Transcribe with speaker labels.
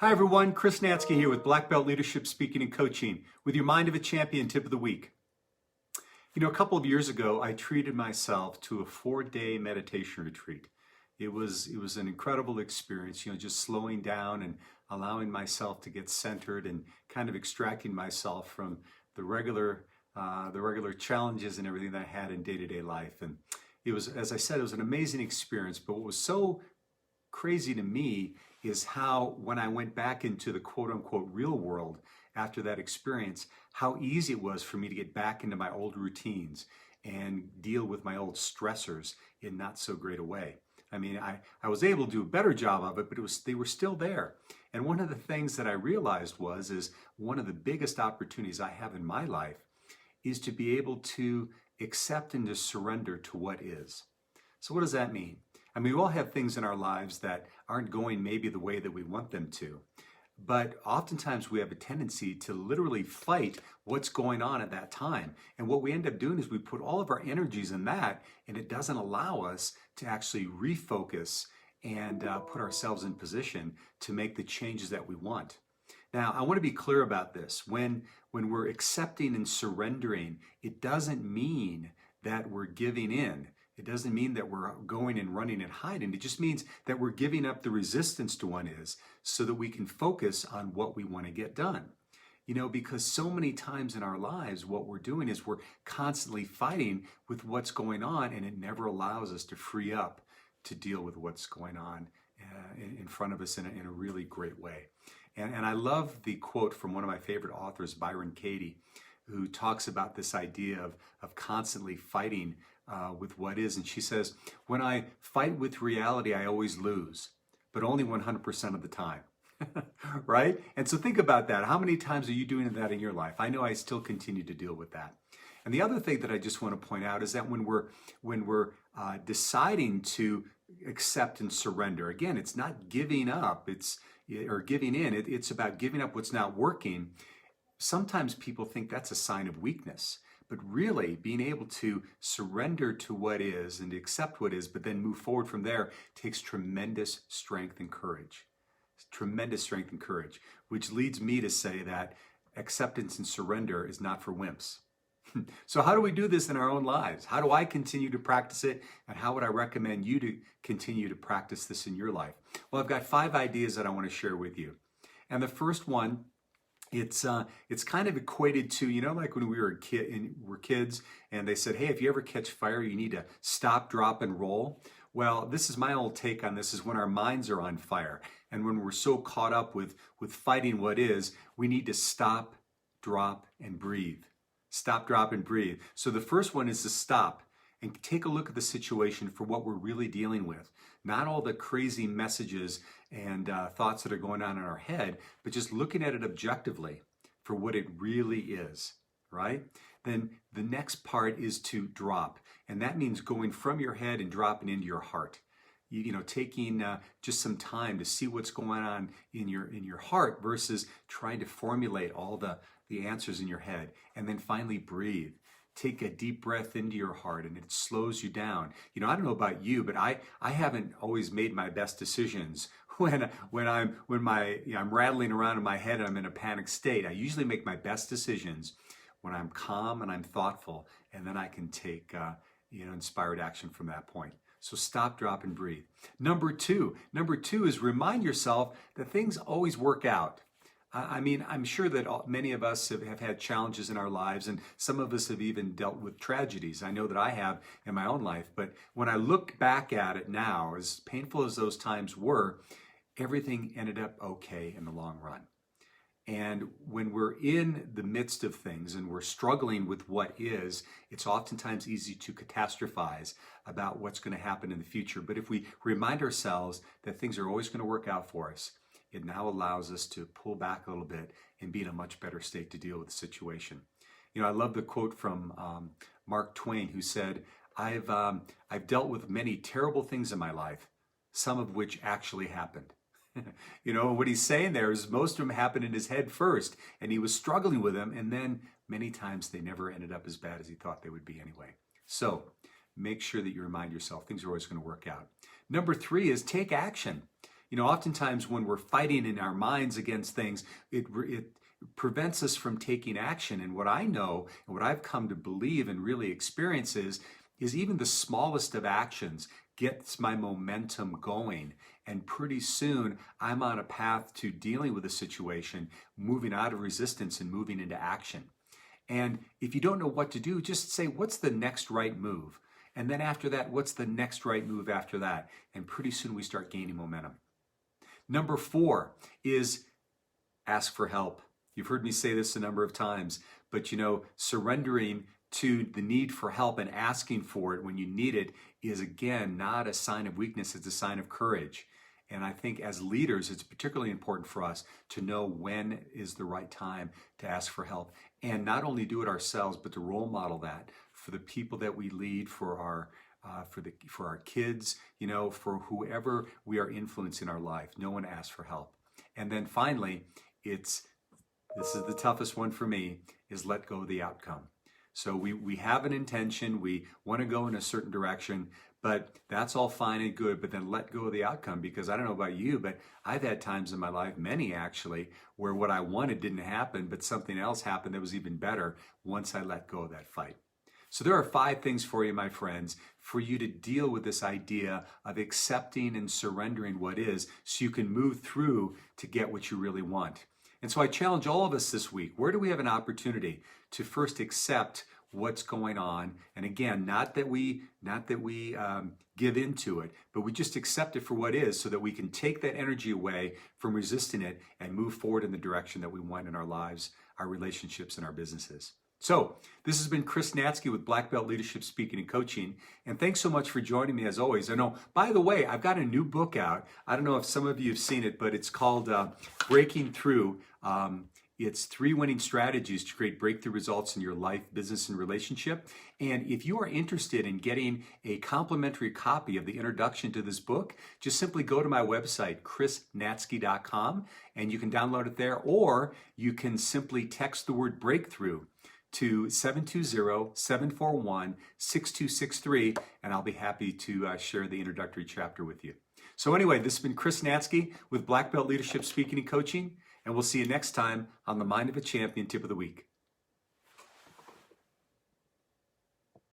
Speaker 1: Hi everyone, Chris Natzke here with Black Belt Leadership Speaking and Coaching with your Mind of a Champion tip of the week. You know, a couple of years ago, I treated myself to a 4-day meditation retreat. It was an incredible experience, just slowing down and allowing myself to get centered and kind of extracting myself from the regular challenges and everything that I had in day-to-day life. And it was, as I said, it was an amazing experience. But what was so crazy to me is how, when I went back into the quote-unquote real world after that experience, how easy it was for me to get back into my old routines and deal with my old stressors in not so great a way. I mean, I was able to do a better job of it, but they were still there. And one of the things that I realized is one of the biggest opportunities I have in my life is to be able to accept and to surrender to what is. So what does that mean? I mean, we all have things in our lives that aren't going maybe the way that we want them to. But oftentimes we have a tendency to literally fight what's going on at that time. And what we end up doing is we put all of our energies in that, and it doesn't allow us to actually refocus and put ourselves in position to make the changes that we want. Now, I want to be clear about this. When we're accepting and surrendering, it doesn't mean that we're giving in. It doesn't mean that we're going and running and hiding. It just means that we're giving up the resistance to what is so that we can focus on what we want to get done. You know, because so many times in our lives, what we're doing is we're constantly fighting with what's going on, and it never allows us to free up to deal with what's going on in front of us in a really great way. And I love the quote from one of my favorite authors, Byron Katie, who talks about this idea of constantly fighting with what is. And she says, when I fight with reality, I always lose, but only 100% of the time. Right? And so think about that. How many times are you doing that in your life? I know I still continue to deal with that. And the other thing that I just want to point out is that when we're deciding to accept and surrender, again, it's not giving up, or giving in. It's about giving up what's not working. Sometimes people think that's a sign of weakness. But really, being able to surrender to what is and accept what is, but then move forward from there, takes tremendous strength and courage. Tremendous strength and courage, which leads me to say that acceptance and surrender is not for wimps. So how do we do this in our own lives? How do I continue to practice it? And how would I recommend you to continue to practice this in your life? Well, I've got 5 ideas that I want to share with you. And the first one, it's kind of equated to, like when we were kids and they said, hey, if you ever catch fire, you need to stop, drop, and roll. Well, this is my old take on this, is when our minds are on fire and when we're so caught up with fighting what is, we need to stop, drop, and breathe. Stop, drop, and breathe. So the first one is to stop and take a look at the situation for what we're really dealing with. Not all the crazy messages and thoughts that are going on in our head, but just looking at it objectively for what it really is, right? Then the next part is to drop. And that means going from your head and dropping into your heart. Taking just some time to see what's going on in your heart versus trying to formulate all the answers in your head. And then finally breathe. Take a deep breath into your heart, and it slows you down. I don't know about you, but I haven't always made my best decisions when I'm rattling around in my head and I'm in a panic state. I usually make my best decisions when I'm calm and I'm thoughtful, and then I can take inspired action from that point. So stop, drop, and breathe. Number two is remind yourself that things always work out. I mean, I'm sure that many of us have had challenges in our lives, and some of us have even dealt with tragedies. I know that I have in my own life, but when I look back at it now, as painful as those times were, everything ended up okay in the long run. And when we're in the midst of things and we're struggling with what is, it's oftentimes easy to catastrophize about what's going to happen in the future. But if we remind ourselves that things are always going to work out for us, it now allows us to pull back a little bit and be in a much better state to deal with the situation. I love the quote from Mark Twain, who said, I've dealt with many terrible things in my life, some of which actually happened. What he's saying there is most of them happened in his head first, and he was struggling with them, and then many times they never ended up as bad as he thought they would be anyway. So make sure that you remind yourself things are always going to work out. Number 3 is take action. oftentimes when we're fighting in our minds against things, it prevents us from taking action. And what I know and what I've come to believe and really experience is even the smallest of actions gets my momentum going. And pretty soon I'm on a path to dealing with a situation, moving out of resistance and moving into action. And if you don't know what to do, just say, what's the next right move? And then after that, what's the next right move after that? And pretty soon we start gaining momentum. Number 4 is ask for help. You've heard me say this a number of times, but surrendering to the need for help and asking for it when you need it is, again, not a sign of weakness, it's a sign of courage. And I think as leaders, it's particularly important for us to know when is the right time to ask for help. And not only do it ourselves, but to role model that for the people that we lead, for our kids, for whoever we are influencing in our life. No one asks for help. And then finally, this is the toughest one for me, is let go of the outcome. So we have an intention, we want to go in a certain direction, but that's all fine and good, but then let go of the outcome, because I don't know about you, but I've had times in my life, many actually, where what I wanted didn't happen, but something else happened that was even better once I let go of that fight. So there are 5 things for you, my friends, for you to deal with this idea of accepting and surrendering what is, so you can move through to get what you really want. And so I challenge all of us this week, where do we have an opportunity to first accept what's going on? And again, not that we give into it, but we just accept it for what is, so that we can take that energy away from resisting it and move forward in the direction that we want in our lives, our relationships, and our businesses. So this has been Chris Natzke with Black Belt Leadership Speaking and Coaching. And thanks so much for joining me as always. I know, by the way, I've got a new book out. I don't know if some of you have seen it, but it's called Breaking Through. It's 3 winning strategies to create breakthrough results in your life, business, and relationship. And if you are interested in getting a complimentary copy of the introduction to this book, just simply go to my website, chrisnatzke.com, and you can download it there, or you can simply text the word breakthrough to 720-741-6263, and I'll be happy to share the introductory chapter with you. So anyway, this has been Chris Natzke with Black Belt Leadership Speaking and Coaching, and we'll see you next time on the Mind of a Champion Tip of the Week.